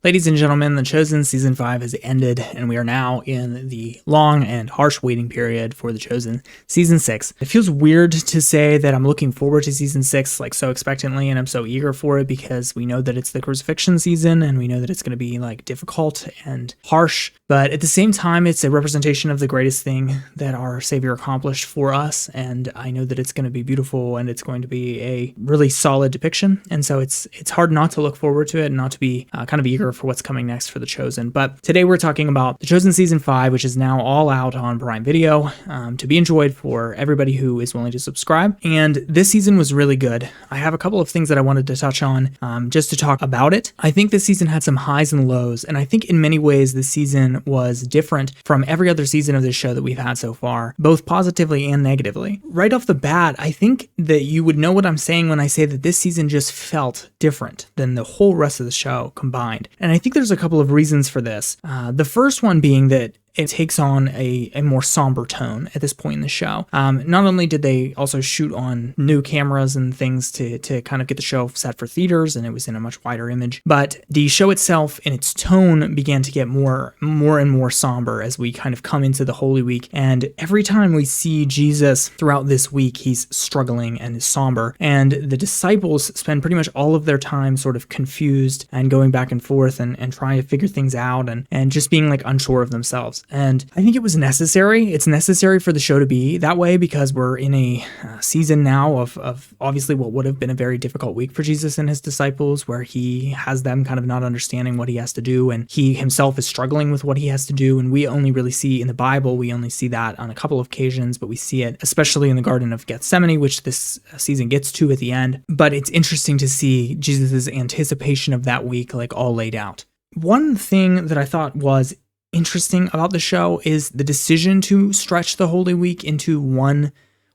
Ladies and gentlemen, The Chosen Season 5 has ended, and we are now in the long and harsh waiting period for The Chosen Season 6. It feels weird to say that I'm looking forward to Season 6 like so expectantly, and I'm so eager for it because we know that it's the crucifixion season, and we know that it's going to be like difficult and harsh, but at the same time, it's a representation of the greatest thing that our Savior accomplished for us, and I know that it's going to be beautiful, and it's going to be a really solid depiction, and so it's hard not to look forward to it and not to be kind of eager for what's coming next for The Chosen. But today we're talking about The Chosen Season 5, which is now all out on Prime Video to be enjoyed for everybody who is willing to subscribe. And this season was really good. I have a couple of things that I wanted to touch on just to talk about it. I think this season had some highs and lows, and I think in many ways this season was different from every other season of this show that we've had so far, both positively and negatively. Right off the bat, I think that you would know what I'm saying when I say that this season just felt different than the whole rest of the show combined. And I think there's a couple of reasons for this. The first one being that it takes on a more somber tone at this point in the show. Not only did they also shoot on new cameras and things to kind of get the show set for theaters, and it was in a much wider image, but the show itself in its tone began to get more and more somber as we kind of come into the Holy Week. And every time we see Jesus throughout this week, he's struggling and is somber. And the disciples spend pretty much all of their time sort of confused and going back and forth and trying to figure things out and just being like unsure of themselves. And I think it was necessary. It's necessary for the show to be that way because we're in a season now of obviously what would have been a very difficult week for Jesus and his disciples, where he has them kind of not understanding what he has to do, and he himself is struggling with what he has to do. And we only really see in the Bible, we only see that on a couple of occasions, but we see it especially in the Garden of Gethsemane, which this season gets to at the end. But it's interesting to see Jesus's anticipation of that week like all laid out. One thing that I thought was interesting about the show is the decision to stretch the Holy Week into one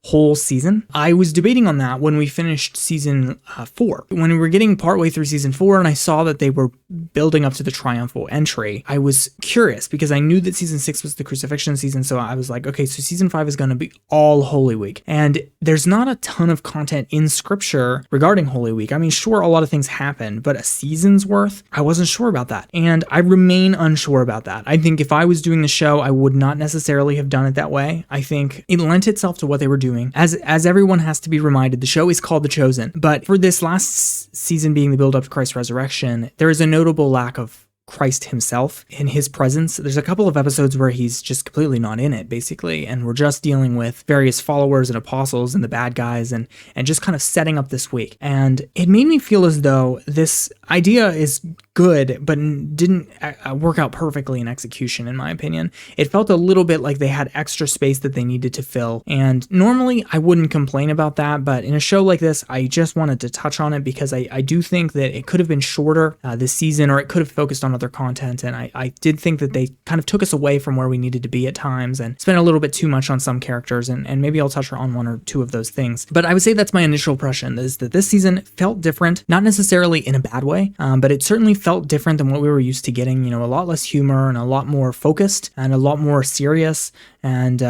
whole season. I was debating on that when we finished season 4. When we were getting partway through season 4 and I saw that they were building up to the triumphal entry, I was curious because I knew that season 6 was the crucifixion season. So I was like, okay, so season 5 is going to be all Holy Week. And there's not a ton of content in scripture regarding Holy Week. I mean, sure, a lot of things happen, but a season's worth, I wasn't sure about that. And I remain unsure about that. I think if I was doing the show, I would not necessarily have done it that way. I think it lent itself to what they were doing. As everyone has to be reminded, the show is called The Chosen, but for this last season being the build up to Christ's resurrection, there is a notable lack of Christ himself in his presence. There's a couple of episodes where he's just completely not in it, basically, and we're just dealing with various followers and apostles and the bad guys and just kind of setting up this week. And it made me feel as though this idea is good, but didn't work out perfectly in execution, in my opinion. It felt a little bit like they had extra space that they needed to fill, and normally I wouldn't complain about that, but in a show like this, I just wanted to touch on it because I do think that it could have been shorter this season, or it could have focused on other content, and I did think that they kind of took us away from where we needed to be at times and spent a little bit too much on some characters, and maybe I'll touch on one or two of those things. But I would say that's my initial impression, is that this season felt different, not necessarily in a bad way, but it certainly felt different than what we were used to getting, a lot less humor and a lot more focused and a lot more serious, and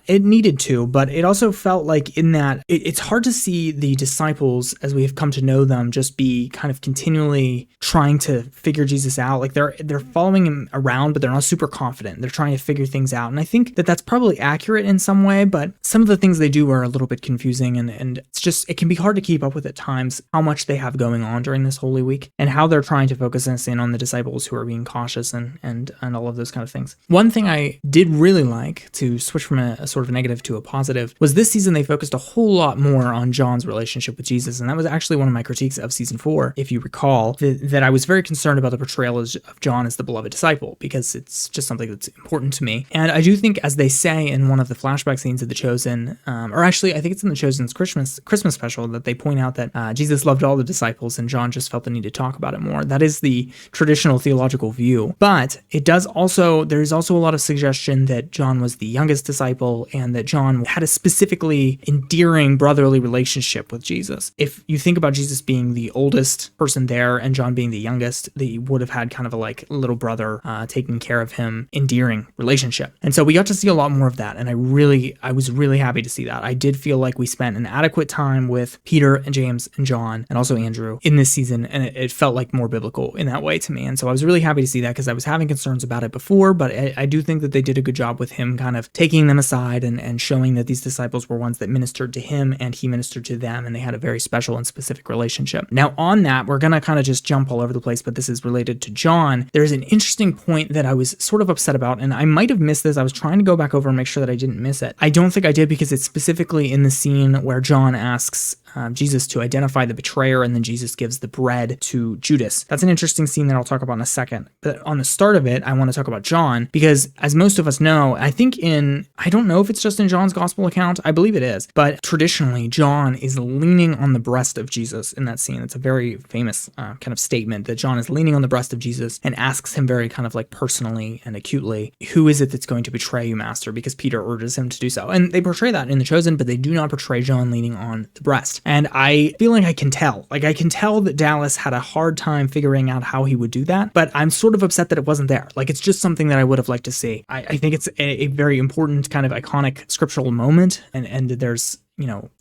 it needed to, but it also felt like in that it's hard to see the disciples as we have come to know them just be kind of continually trying to figure Jesus out. Like they're following him around, but they're not super confident. They're trying to figure things out. And I think that that's probably accurate in some way, but some of the things they do are a little bit confusing, and it can be hard to keep up with at times how much they have going on during this Holy Week and how they're trying to focus us in on the disciples who are being cautious and all of those kind of things. One thing I did really like, to switch from a sort of a negative to a positive, was this season they focused a whole lot more on John's relationship with Jesus. And that was actually one of my critiques of season 4, if you recall, that I was very concerned about the portrayal of John as the beloved disciple, because it's just something that's important to me. And I do think, as they say in one of the flashback scenes of The Chosen, or actually I think it's in The Chosen's Christmas special, that they point out that Jesus loved all the disciples and John just felt the need to talk about it more. That is the traditional theological view. But there's also a lot of suggestion that John was the youngest disciple and that John had a specifically endearing brotherly relationship with Jesus. If you think about Jesus being the oldest person there and John being the youngest, they would have had kind of a like little brother taking care of him, endearing relationship. And so we got to see a lot more of that, and I was really happy to see that. I did feel like we spent an adequate time with Peter and James and John and also Andrew in this season, and it felt like more biblical special in that way to me. And so I was really happy to see that because I was having concerns about it before, but I do think that they did a good job with him kind of taking them aside and showing that these disciples were ones that ministered to him and he ministered to them, and they had a very special and specific relationship. Now on that, we're going to kind of just jump all over the place, but this is related to John. There's an interesting point that I was sort of upset about, and I might have missed this. I was trying to go back over and make sure that I didn't miss it. I don't think I did because it's specifically in the scene where John asks Jesus to identify the betrayer, and then Jesus gives the bread to Judas. That's an interesting scene that I'll talk about in a second. But on the start of it, I want to talk about John because, as most of us know, I don't know if it's just in John's gospel account. I believe it is. But traditionally, John is leaning on the breast of Jesus in that scene. It's a very famous kind of statement that John is leaning on the breast of Jesus and asks him very kind of like personally and acutely, who is it that's going to betray you, Master? Because Peter urges him to do so. And they portray that in The Chosen, but they do not portray John leaning on the breast. And I feel like I can tell. Like, I can tell that Dallas had a hard time figuring out how he would do that, but I'm sort of upset that it wasn't there. Like, it's just something that I would have liked to see. I think it's a very important kind of iconic scriptural moment, and there's,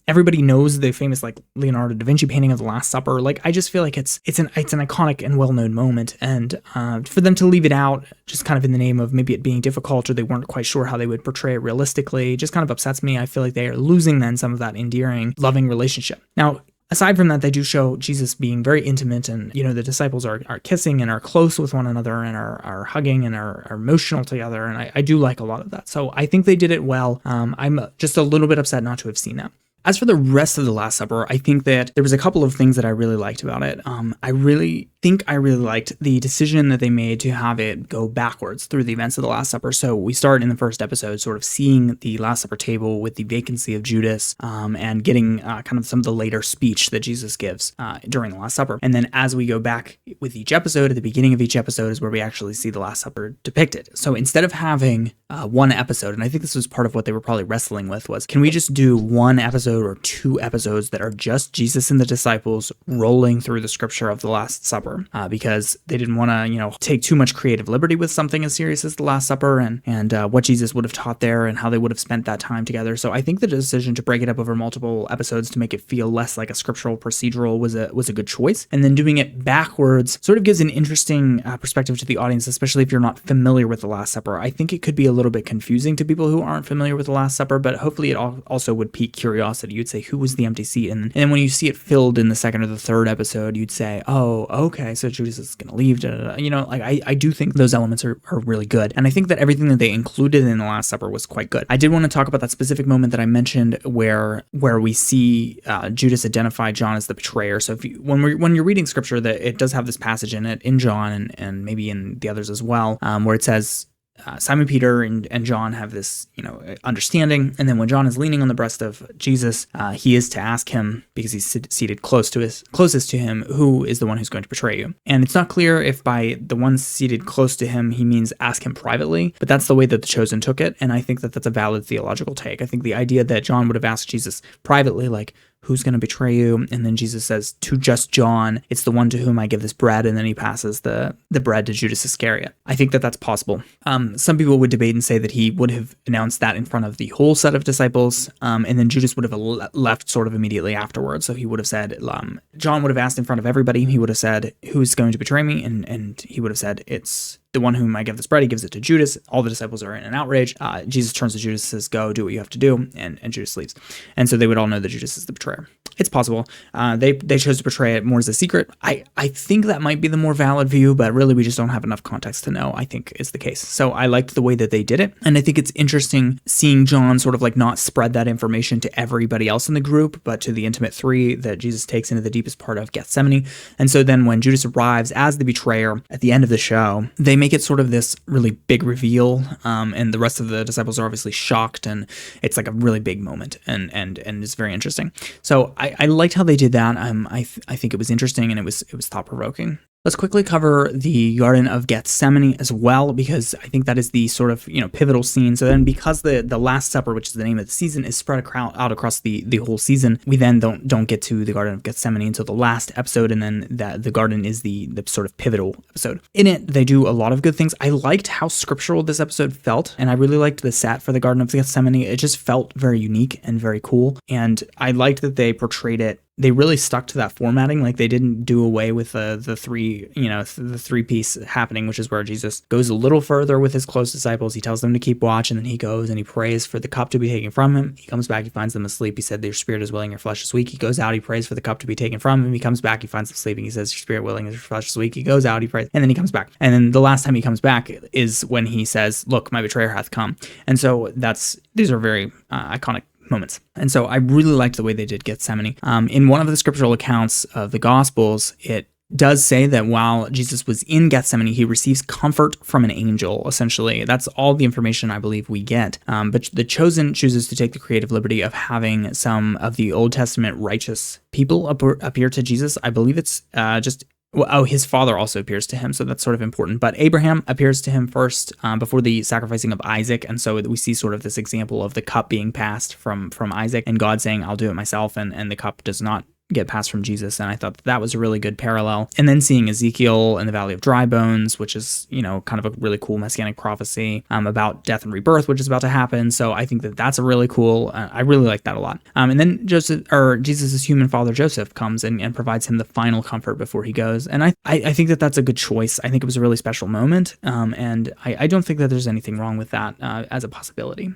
everybody knows the famous like Leonardo da Vinci painting of the Last Supper. Like, I just feel like it's an iconic and well-known moment, and for them to leave it out just kind of in the name of maybe it being difficult or they weren't quite sure how they would portray it realistically just kind of upsets me. I feel like they are losing then some of that endearing, loving relationship. Now, aside from that, they do show Jesus being very intimate, and the disciples are kissing and are close with one another and are hugging and are emotional together, and I do like a lot of that. So I think they did it well. I'm just a little bit upset not to have seen that. As for the rest of the Last Supper, I think that there was a couple of things that I really liked about it. I really liked the decision that they made to have it go backwards through the events of the Last Supper. So we start in the first episode sort of seeing the Last Supper table with the vacancy of Judas and getting kind of some of the later speech that Jesus gives during the Last Supper. And then as we go back with each episode, at the beginning of each episode is where we actually see the Last Supper depicted. So instead of having one episode, and I think this was part of what they were probably wrestling with, was can we just do one episode or two episodes that are just Jesus and the disciples rolling through the scripture of the Last Supper, because they didn't want to, take too much creative liberty with something as serious as the Last Supper and what Jesus would have taught there and how they would have spent that time together. So I think the decision to break it up over multiple episodes to make it feel less like a scriptural procedural was a good choice. And then doing it backwards sort of gives an interesting perspective to the audience, especially if you're not familiar with the Last Supper. I think it could be a little bit confusing to people who aren't familiar with the Last Supper, but hopefully it also would pique curiosity. You'd say, who was the empty seat? And then when you see it filled in the second or the third episode, you'd say, oh, okay, so Judas is going to leave. I do think those elements are really good. And I think that everything that they included in the Last Supper was quite good. I did want to talk about that specific moment that I mentioned where we see Judas identify John as the betrayer. So when you're reading scripture, that it does have this passage in it, in John and maybe in the others as well, where it says, Simon Peter and John have this, understanding. And then when John is leaning on the breast of Jesus, he is to ask him, because he's seated closest to him, who is the one who's going to betray you. And it's not clear if by the one seated close to him, he means ask him privately, but that's the way that the Chosen took it. And I think that that's a valid theological take. I think the idea that John would have asked Jesus privately, like, who's going to betray you? And then Jesus says to just John, it's the one to whom I give this bread. And then he passes the bread to Judas Iscariot. I think that that's possible. Some people would debate and say that he would have announced that in front of the whole set of disciples. And then Judas would have left sort of immediately afterwards. So he would have said, John would have asked in front of everybody. He would have said, who's going to betray me? And he would have said, it's the one whom I give this bread. He gives it to Judas. All the disciples are in an outrage. Jesus turns to Judas and says, go, do what you have to do. And Judas leaves. And so they would all know that Judas is the betrayer. It's possible. They chose to portray it more as a secret. I think that might be the more valid view, but really we just don't have enough context to know, I think, is the case. So I liked the way that they did it. And I think it's interesting seeing John sort of like not spread that information to everybody else in the group, but to the intimate three that Jesus takes into the deepest part of Gethsemane. And so then when Judas arrives as the betrayer at the end of the show, they make it sort of this really big reveal. And the rest of the disciples are obviously shocked, and it's like a really big moment and it's very interesting. So I liked how they did that. I think it was interesting and it was thought-provoking. Let's quickly cover the Garden of Gethsemane as well, because I think that is the sort of, pivotal scene. So then because the Last Supper, which is the name of the season, is spread out across the whole season, we then don't get to the Garden of Gethsemane until the last episode, and then the garden is the sort of pivotal episode. In it, they do a lot of good things. I liked how scriptural this episode felt, and I really liked the set for the Garden of Gethsemane. It just felt very unique and very cool, and I liked that they portrayed it they really stuck to that formatting. Like they didn't do away with the three piece happening, which is where Jesus goes a little further with his close disciples. He tells them to keep watch, and then he goes and he prays for the cup to be taken from him. He comes back, he finds them asleep. He said, your spirit is willing, your flesh is weak. He goes out, he prays for the cup to be taken from him. He comes back, he finds them sleeping. He says, your spirit willing, your flesh is weak. He goes out, he prays, and then he comes back. And then the last time he comes back is when he says, look, my betrayer hath come. And so these are very iconic moments. And so I really liked the way they did Gethsemane. In one of the scriptural accounts of the Gospels, it does say that while Jesus was in Gethsemane, he receives comfort from an angel, essentially. That's all the information I believe we get. But the Chosen chooses to take the creative liberty of having some of the Old Testament righteous people appear to Jesus. I believe it's his father also appears to him, so that's sort of important. But Abraham appears to him first before the sacrificing of Isaac, and so we see sort of this example of the cup being passed from Isaac, and God saying, I'll do it myself, and the cup does not get passed from Jesus. And I thought that was a really good parallel. And then seeing Ezekiel in the Valley of Dry Bones, which is, kind of a really cool messianic prophecy about death and rebirth, which is about to happen. So I think that's a really cool, I really like that a lot. And then Jesus' human father Joseph comes and provides him the final comfort before he goes. And I think that's a good choice. I think it was a really special moment. And I don't think that there's anything wrong with that as a possibility.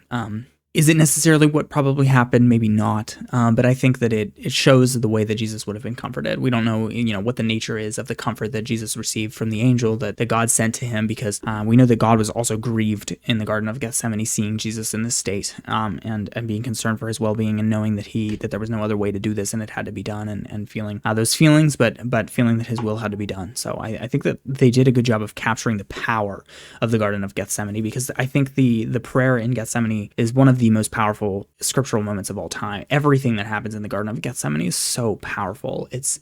Is it necessarily what probably happened? Maybe not. But I think that it shows the way that Jesus would have been comforted. We don't know, what the nature is of the comfort that Jesus received from the angel that God sent to him, because we know that God was also grieved in the Garden of Gethsemane, seeing Jesus in this state, and being concerned for his well-being, and knowing that there was no other way to do this and it had to be done, and feeling those feelings, but feeling that his will had to be done. So I think that they did a good job of capturing the power of the Garden of Gethsemane, because I think the prayer in Gethsemane is one of the most powerful scriptural moments of all time. Everything that happens in the Garden of Gethsemane is so powerful. It's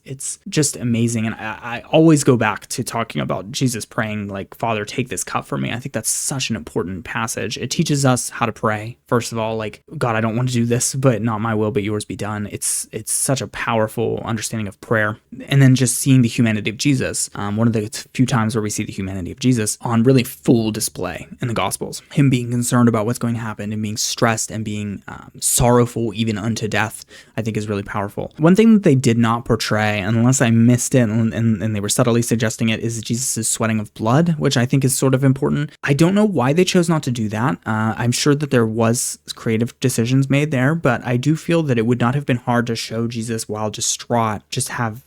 just amazing. And I always go back to talking about Jesus praying, like, Father, take this cup from me. I think that's such an important passage. It teaches us how to pray. First of all, like, God, I don't want to do this, but not my will, but yours be done. It's such a powerful understanding of prayer. And then just seeing the humanity of Jesus, one of the few times where we see the humanity of Jesus on really full display in the Gospels. Him being concerned about what's going to happen, and being stressed, and being sorrowful even unto death, I think is really powerful. One thing that they did not portray, unless I missed it, and they were subtly suggesting it, is Jesus' sweating of blood, which I think is sort of important. I don't know why they chose not to do that. I'm sure that there was creative decisions made there, but I do feel that it would not have been hard to show Jesus while distraught, just have,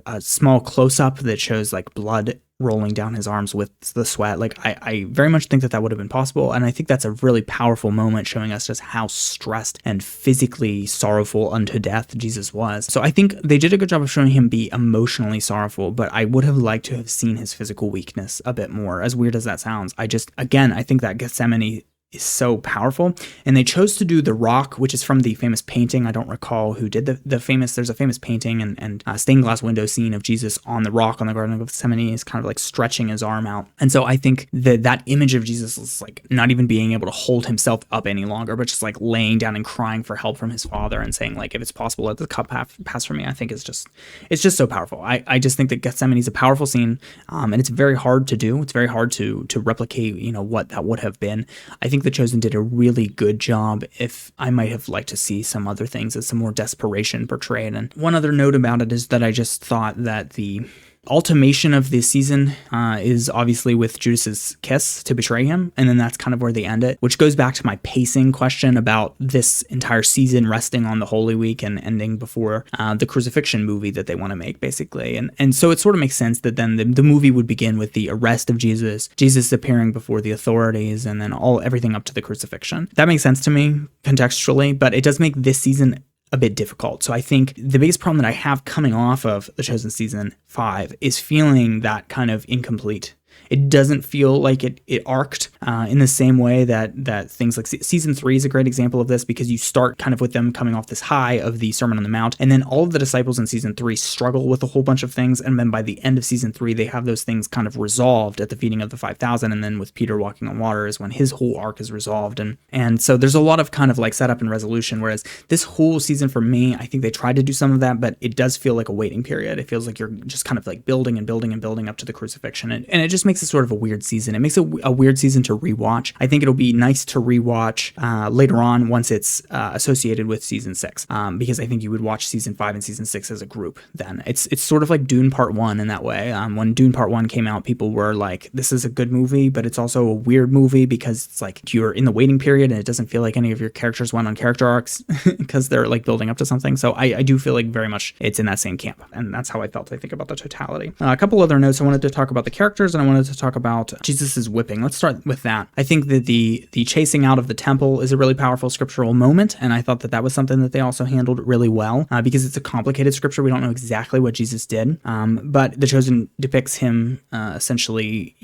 a small close-up that shows like blood rolling down his arms with the sweat. Like, I very much think that would have been possible. And I think that's a really powerful moment, showing us just how stressed and physically sorrowful unto death Jesus was. So I think they did a good job of showing him be emotionally sorrowful, but I would have liked to have seen his physical weakness a bit more, as weird as that sounds. I think that Gethsemane is so powerful. And they chose to do the rock, which is from the famous painting. I don't recall who did there's a famous painting and stained glass window scene of Jesus on the rock on the Garden of Gethsemane. Is kind of like stretching his arm out. And so I think that image of Jesus is like not even being able to hold himself up any longer, but just like laying down and crying for help from his Father, and saying, like, if it's possible, let the cup pass from me. I think it's just so powerful. I just think that Gethsemane is a powerful scene, and it's very hard to do. It's very hard to replicate, what that would have been. I think the Chosen did a really good job. If I might have liked to see some other things as some more desperation portrayed. And one other note about it is that I just thought that the ultimation of this season is obviously with Judas's kiss to betray him, and then that's kind of where they end it, which goes back to my pacing question about this entire season resting on the Holy Week and ending before the crucifixion movie that they want to make, basically. And so it sort of makes sense that then the movie would begin with the arrest of Jesus appearing before the authorities, and then everything up to the crucifixion. That makes sense to me contextually, but it does make this season a bit difficult. So I think the biggest problem that I have coming off of The Chosen Season 5 is feeling that kind of incomplete. It doesn't feel like it arced in the same way that things like season 3 is a great example of this, because you start kind of with them coming off this high of the Sermon on the Mount, and then all of the disciples in season 3 struggle with a whole bunch of things, and then by the end of season 3 they have those things kind of resolved at the feeding of the 5,000, and then with Peter walking on water is when his whole arc is resolved, and so there's a lot of kind of like setup and resolution, whereas this whole season for me, I think they tried to do some of that, but it does feel like a waiting period. It feels like you're just kind of like building and building and building up to the crucifixion, and it just makes it sort of a weird season. It makes it a weird season to rewatch. I think it'll be nice to rewatch later on once it's associated with season 6, because I think you would watch season 5 and season 6 as a group then. It's sort of like Dune Part 1 in that way. When Dune Part 1 came out, people were like, this is a good movie, but it's also a weird movie because it's like you're in the waiting period and it doesn't feel like any of your characters went on character arcs because they're like building up to something. So I do feel like very much it's in that same camp. And that's how I felt, I think, about the totality. A couple other notes. I wanted to talk about the characters and I wanted to talk about Jesus's whipping. Let's start with that. I think that the chasing out of the temple is a really powerful scriptural moment. And I thought that was something that they also handled really well because it's a complicated scripture. We don't know exactly what Jesus did. But The Chosen depicts him essentially,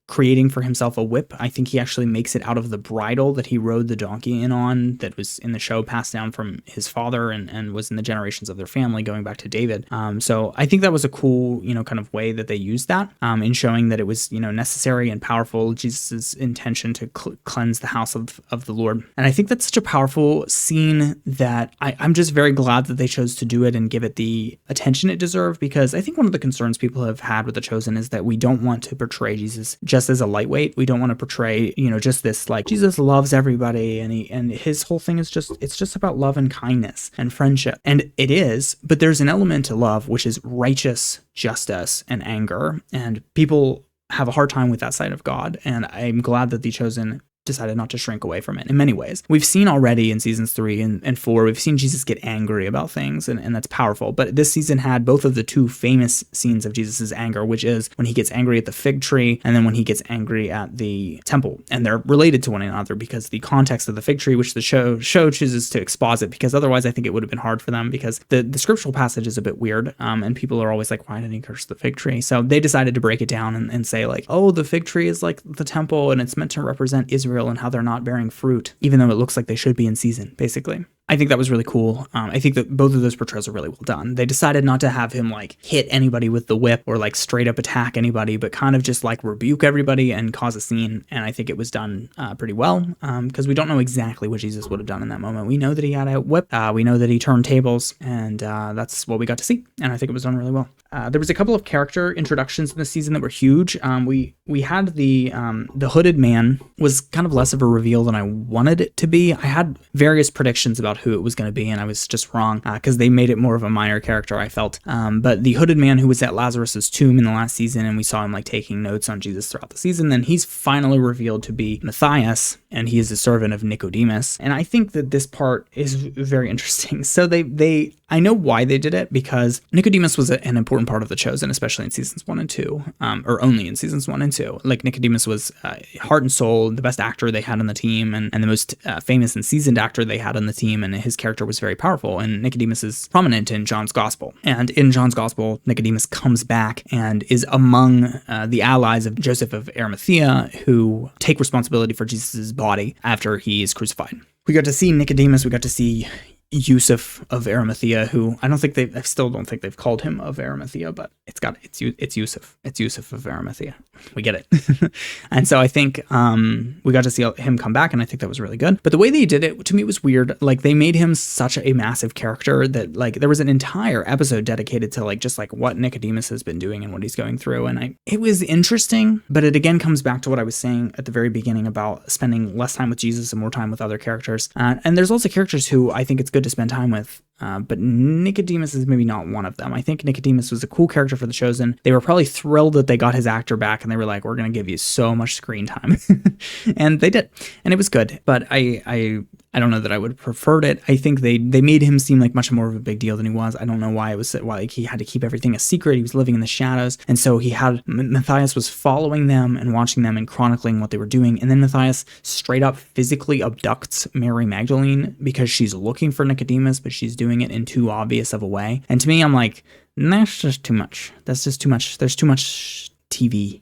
creating for himself a whip. I think he actually makes it out of the bridle that he rode the donkey in on, that was in the show passed down from his father and was in the generations of their family going back to David. So I think that was a cool, kind of way that they used that in showing that it was, necessary and powerful, Jesus's intention to cleanse the house of the Lord. And I think that's such a powerful scene that I'm just very glad that they chose to do it and give it the attention it deserved, because I think one of the concerns people have had with The Chosen is that we don't want to portray Jesus just as a lightweight. We don't want to portray, just this like Jesus loves everybody and his whole thing is it's just about love and kindness and friendship. And it is, but there's an element to love which is righteous justice and anger, and people have a hard time with that side of God. And I'm glad that The Chosen decided not to shrink away from it in many ways. We've seen already in seasons 3 and 4, we've seen Jesus get angry about things, and that's powerful. But this season had both of the two famous scenes of Jesus's anger, which is when he gets angry at the fig tree and then when he gets angry at the temple. And they're related to one another because the context of the fig tree, which the show chooses to exposit, because otherwise I think it would have been hard for them, because the scriptural passage is a bit weird, and people are always like, why did he curse the fig tree? So they decided to break it down and say like, oh, the fig tree is like the temple and it's meant to represent Israel and how they're not bearing fruit, even though it looks like they should be in season, basically. I think that was really cool. I think that both of those portrayals are really well done. They decided not to have him like hit anybody with the whip or like straight up attack anybody, but kind of just like rebuke everybody and cause a scene. And I think it was done pretty well, because we don't know exactly what Jesus would have done in that moment. We know that he had a whip. We know that he turned tables, and that's what we got to see. And I think it was done really well. There was a couple of character introductions in the season that were huge. We had the hooded man was kind of less of a reveal than I wanted it to be. I had various predictions about who it was going to be, and I was just wrong because they made it more of a minor character, I felt. But the hooded man who was at Lazarus's tomb in the last season, and we saw him like taking notes on Jesus throughout the season, then he's finally revealed to be Matthias, and he is a servant of Nicodemus. And I think that this part is very interesting. So I know why they did it, because Nicodemus was an important part of The Chosen, especially in seasons 1 and 2, or only in seasons 1 and 2. Like Nicodemus was heart and soul, the best actor they had on the team, and the most famous and seasoned actor they had on the team, and his character was very powerful. And Nicodemus is prominent in John's Gospel. And in John's Gospel, Nicodemus comes back and is among the allies of Joseph of Arimathea, who take responsibility for Jesus' body after he is crucified. We got to see Nicodemus, we got to see Yusuf of Arimathea, who I still don't think they've called him of Arimathea, but it's Yusuf. It's Yusuf of Arimathea. We get it. And so I think we got to see him come back, and I think that was really good. But the way they did it, to me, was weird. Like, they made him such a massive character that like there was an entire episode dedicated to like just like what Nicodemus has been doing and what he's going through. And it was interesting, but it again comes back to what I was saying at the very beginning about spending less time with Jesus and more time with other characters. And there's also characters who I think it's good to spend time with, but Nicodemus is maybe not one of them. I think Nicodemus was a cool character for The Chosen. They were probably thrilled that they got his actor back, and they were like, we're going to give you so much screen time. And they did, and it was good. But I don't know that I would have preferred it. I think they made him seem like much more of a big deal than he was. I don't know why like he had to keep everything a secret. He was living in the shadows. And so Matthias was following them and watching them and chronicling what they were doing. And then Matthias straight up physically abducts Mary Magdalene because she's looking for Nicodemus, but she's doing it in too obvious of a way. And to me, I'm like, that's just too much. That's just too much. There's too much TV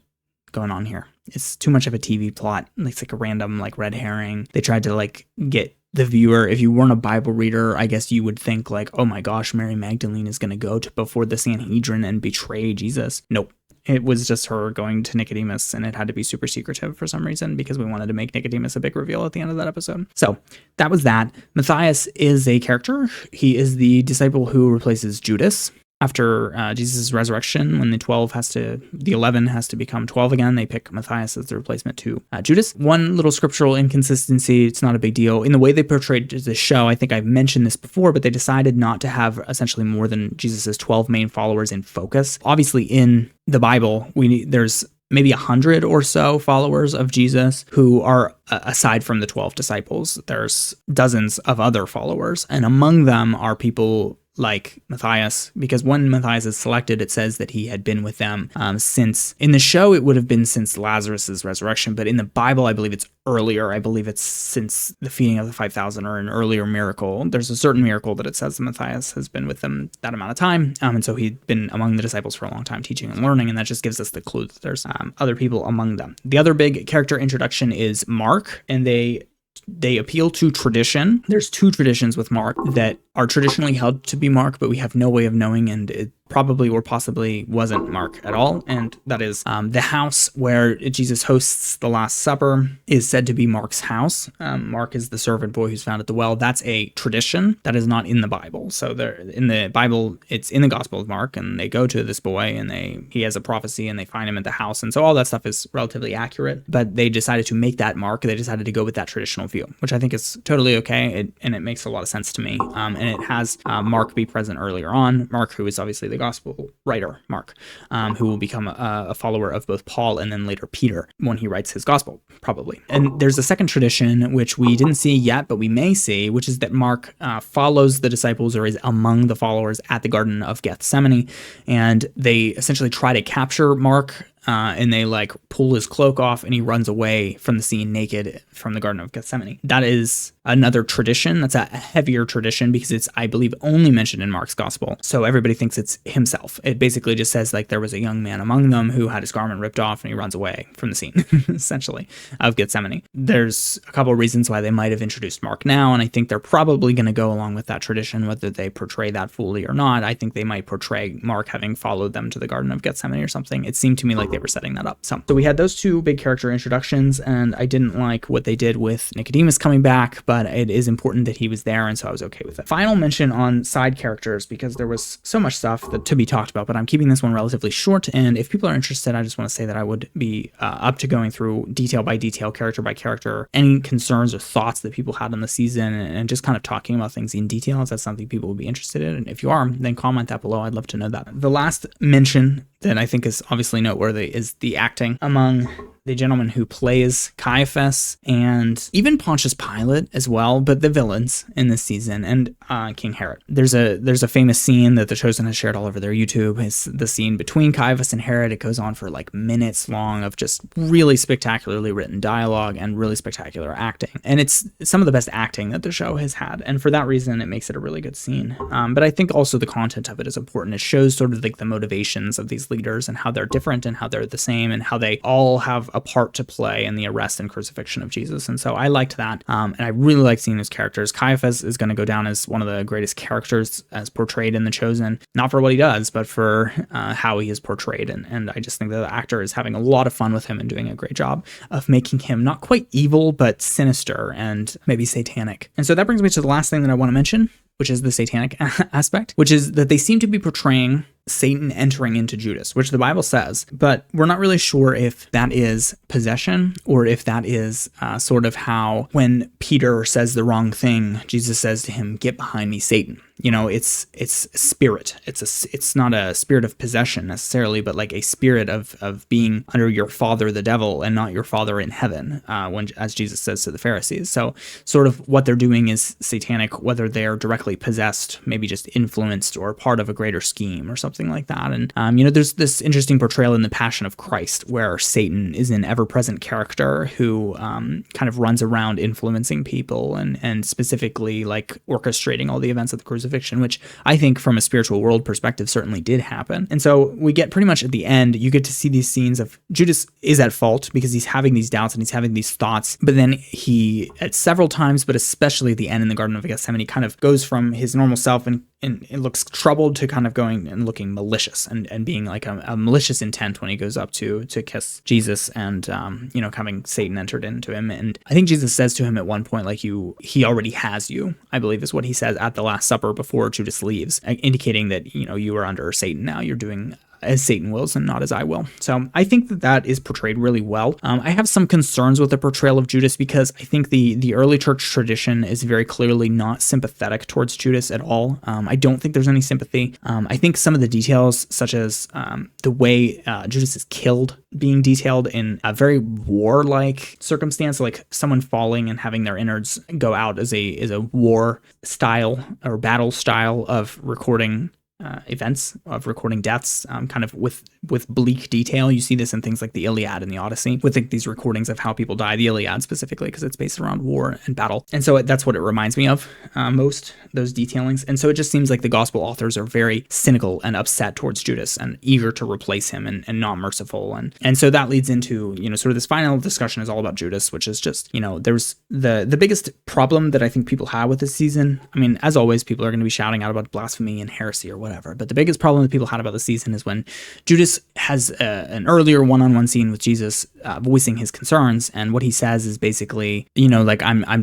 going on here. It's too much of a TV plot. It's like a random like red herring. They tried to like get the viewer, if you weren't a Bible reader, I guess you would think like, oh my gosh, Mary Magdalene is going to go before the Sanhedrin and betray Jesus. Nope. It was just her going to Nicodemus, and it had to be super secretive for some reason because we wanted to make Nicodemus a big reveal at the end of that episode. So that was that. Matthias is a character. He is the disciple who replaces Judas. After Jesus' resurrection, when the 11 has to become 12 again, they pick Matthias as the replacement to Judas. One little scriptural inconsistency, it's not a big deal. In the way they portrayed the show, I think I've mentioned this before, but they decided not to have essentially more than Jesus' 12 main followers in focus. Obviously, in the Bible, there's maybe 100 or so followers of Jesus who are, aside from the 12 disciples, there's dozens of other followers. And among them are people like Matthias, because when Matthias is selected, it says that he had been with them since, in the show, it would have been since Lazarus's resurrection, but in the Bible, I believe it's earlier. I believe it's since the feeding of the 5,000 or an earlier miracle. There's a certain miracle that it says that Matthias has been with them that amount of time. And so he'd been among the disciples for a long time teaching and learning. And that just gives us the clue that there's other people among them. The other big character introduction is Mark, and they appeal to tradition. There's two traditions with Mark that are traditionally held to be Mark, but we have no way of knowing, and it probably or possibly wasn't Mark at all. And that is the house where Jesus hosts the Last Supper is said to be Mark's house. Mark is the servant boy who's found at the well. That's a tradition that is not in the Bible. So in the Bible, it's in the Gospel of Mark, and they go to this boy, and he has a prophecy, and they find him at the house. And so all that stuff is relatively accurate, but they decided to make that Mark. They decided to go with that traditional view, which I think is totally okay, and it makes a lot of sense to me. And it has Mark be present earlier on. Mark, who is obviously the gospel writer, Mark, who will become a follower of both Paul and then later Peter when he writes his gospel, probably. And there's a second tradition, which we didn't see yet, but we may see, which is that Mark follows the disciples or is among the followers at the Garden of Gethsemane, and they essentially try to capture Mark, and they pull his cloak off and he runs away from the scene naked from the Garden of Gethsemane. That is another tradition. That's a heavier tradition because it's, I believe, only mentioned in Mark's gospel. So everybody thinks it's himself. It basically just says there was a young man among them who had his garment ripped off and he runs away from the scene, essentially, of Gethsemane. There's a couple of reasons why they might have introduced Mark now, and I think they're probably going to go along with that tradition, whether they portray that fully or not. I think they might portray Mark having followed them to the Garden of Gethsemane or something. It seemed to me like they were setting that up. So we had those two big character introductions, and I didn't like what they did with Nicodemus coming back, but it is important that he was there, and so I was okay with it. Final mention on side characters, because there was so much stuff to be talked about, but I'm keeping this one relatively short, and if people are interested, I just want to say that I would be up to going through detail by detail, character by character, any concerns or thoughts that people had on the season, and just kind of talking about things in detail, if that's something people would be interested in. And if you are, then comment that below. I'd love to know that. The last mention that I think is obviously noteworthy is the acting among the gentleman who plays Caiaphas and even Pontius Pilate as well, but the villains in this season, and King Herod. There's a famous scene that The Chosen has shared all over their YouTube. It's the scene between Caiaphas and Herod. It goes on for minutes long of just really spectacularly written dialogue and really spectacular acting. And it's some of the best acting that the show has had. And for that reason, it makes it a really good scene. But I think also the content of it is important. It shows sort of the motivations of these leaders and how they're different and how they're the same and how they all have a part to play in the arrest and crucifixion of Jesus. And so I liked that. And I really like seeing those characters. Caiaphas is going to go down as one of the greatest characters as portrayed in The Chosen, not for what he does, but for how he is portrayed. And I just think that the actor is having a lot of fun with him and doing a great job of making him not quite evil, but sinister and maybe satanic. And so that brings me to the last thing that I want to mention, which is the satanic aspect, which is that they seem to be portraying Satan entering into Judas, which the Bible says, but we're not really sure if that is possession or if that is sort of how when Peter says the wrong thing, Jesus says to him, "Get behind me, Satan." You know, it's spirit. It's not a spirit of possession necessarily, but a spirit of being under your father, the devil, and not your father in heaven, as Jesus says to the Pharisees. So sort of what they're doing is satanic, whether they're directly possessed, maybe just influenced or part of a greater scheme or something like that. And, there's this interesting portrayal in The Passion of Christ where Satan is an ever-present character who kind of runs around influencing people and specifically orchestrating all the events of the crucifixion, which I think from a spiritual world perspective certainly did happen. And so we get pretty much at the end, you get to see these scenes of Judas is at fault because he's having these doubts and he's having these thoughts, but then he, at several times, but especially at the end in the Garden of Gethsemane, kind of goes from his normal self and and it looks troubled to kind of going and looking malicious and being like a malicious intent when he goes up to kiss Jesus and, having Satan entered into him. And I think Jesus says to him at one point, like, he already has you, I believe is what he says at the Last Supper before Judas leaves, indicating that, you are under Satan now. You're doing as Satan wills and not as I will. So I think that is portrayed really well. I have some concerns with the portrayal of Judas because I think the early church tradition is very clearly not sympathetic towards Judas at all. I don't think there's any sympathy. I think some of the details, such as the way Judas is killed, being detailed in a very warlike circumstance, like someone falling and having their innards go out as a war style or battle style of recording events, of recording deaths, kind of with bleak detail. You see this in things like the Iliad and the Odyssey, with these recordings of how people die, the Iliad specifically, because it's based around war and battle. And so that's what it reminds me of most, those detailings. And so it just seems like the gospel authors are very cynical and upset towards Judas and eager to replace him and not merciful. And so that leads into, sort of this final discussion is all about Judas, which is just, there's the biggest problem that I think people have with this season. I mean, as always, people are going to be shouting out about blasphemy and heresy or whatever. But the biggest problem that people had about the season is when Judas has an earlier one-on-one scene with Jesus voicing his concerns. And what he says is basically, I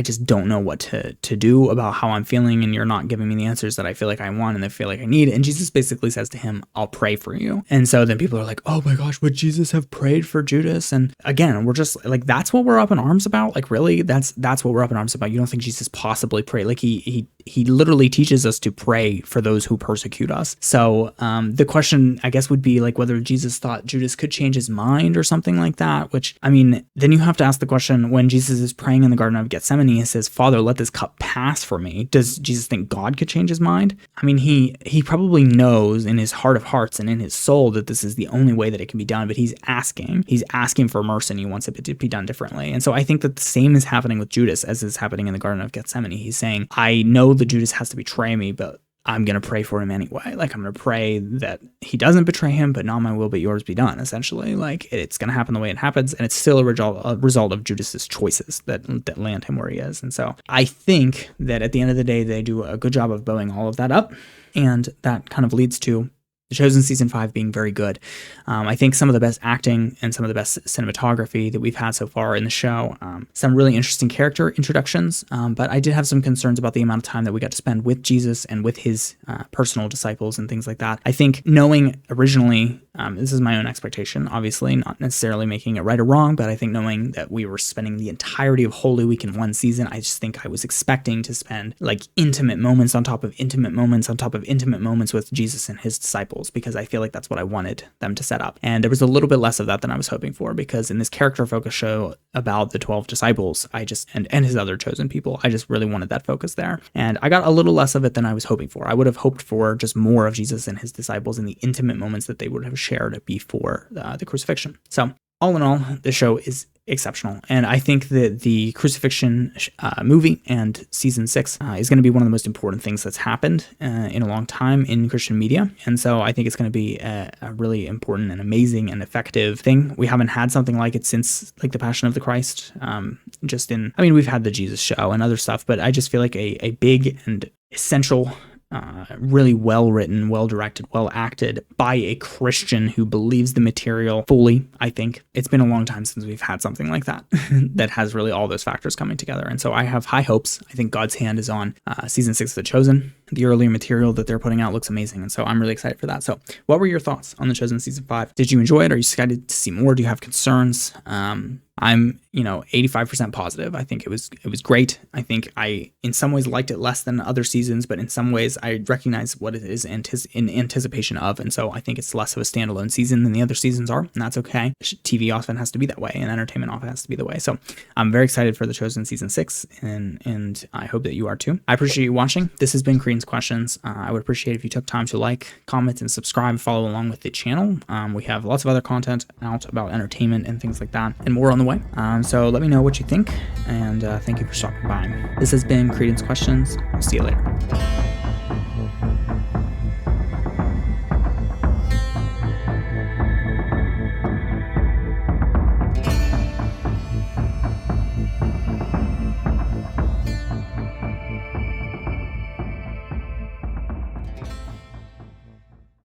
just don't know what to do about how I'm feeling. And you're not giving me the answers that I feel like I want and I feel like I need. And Jesus basically says to him, I'll pray for you. And so then people are like, oh my gosh, would Jesus have prayed for Judas? And again, we're just like, that's what we're up in arms about. Like, really, that's what we're up in arms about. You don't think Jesus possibly prayed? Like he literally teaches us to pray for those who persecute us. So the question, I guess, would be like whether Jesus thought Judas could change his mind or something like that, which, I mean, then you have to ask the question, when Jesus is praying in the Garden of Gethsemane, he says, Father, let this cup pass from me. Does Jesus think God could change his mind? I mean, he probably knows in his heart of hearts and in his soul that this is the only way that it can be done, but he's asking for mercy and he wants it to be done differently. And so I think that the same is happening with Judas as is happening in the Garden of Gethsemane. He's saying, I know that Judas has to betray me, but I'm going to pray for him anyway. Like, I'm going to pray that he doesn't betray him, but not my will, but yours be done, essentially. Like, it's going to happen the way it happens, and it's still a result of Judas's choices that land him where he is. And so I think that at the end of the day, they do a good job of bowing all of that up, and that kind of leads to The Chosen Season 5 being very good. I think some of the best acting and some of the best cinematography that we've had so far in the show. Some really interesting character introductions, but I did have some concerns about the amount of time that we got to spend with Jesus and with his personal disciples and things like that. I think knowing originally, this is my own expectation, obviously, not necessarily making it right or wrong, but I think knowing that we were spending the entirety of Holy Week in one season, I just think I was expecting to spend like intimate moments on top of intimate moments on top of intimate moments with Jesus and his disciples, because I feel like that's what I wanted them to set up. And there was a little bit less of that than I was hoping for, because in this character focus show about the 12 disciples, and his other chosen people, I just really wanted that focus there. And I got a little less of it than I was hoping for. I would have hoped for just more of Jesus and his disciples in the intimate moments that they would have shared before the crucifixion. So all in all, the show is exceptional. And I think that the crucifixion movie and season 6 is going to be one of the most important things that's happened in a long time in Christian media. And so I think it's going to be a really important and amazing and effective thing. We haven't had something like it since like the Passion of the Christ. We've had the Jesus show and other stuff, but I just feel like a big and essential, really well-written, well-directed, well-acted by a Christian who believes the material fully. I think it's been a long time since we've had something like that that has really all those factors coming together. And so I have high hopes. I think God's hand is on season 6 of The Chosen. The earlier material that they're putting out looks amazing. And so I'm really excited for that. So what were your thoughts on The Chosen season 5? Did you enjoy it? Are you excited to see more? Do you have concerns? I'm 85% positive. I think it was great. I think I, in some ways, liked it less than other seasons, but in some ways, I recognize what it is in anticipation of. And so I think it's less of a standalone season than the other seasons are, and that's okay. TV often has to be that way, and entertainment often has to be the way. So I'm very excited for The Chosen season 6, and I hope that you are too. I appreciate you watching. This has been Creed's Questions. I would appreciate if you took time to like, comment, and subscribe, follow along with the channel. We have lots of other content out about entertainment and things like that, and more on the way. So let me know what you think, and thank you for stopping by. This has been Creed's Questions. I'll see you later.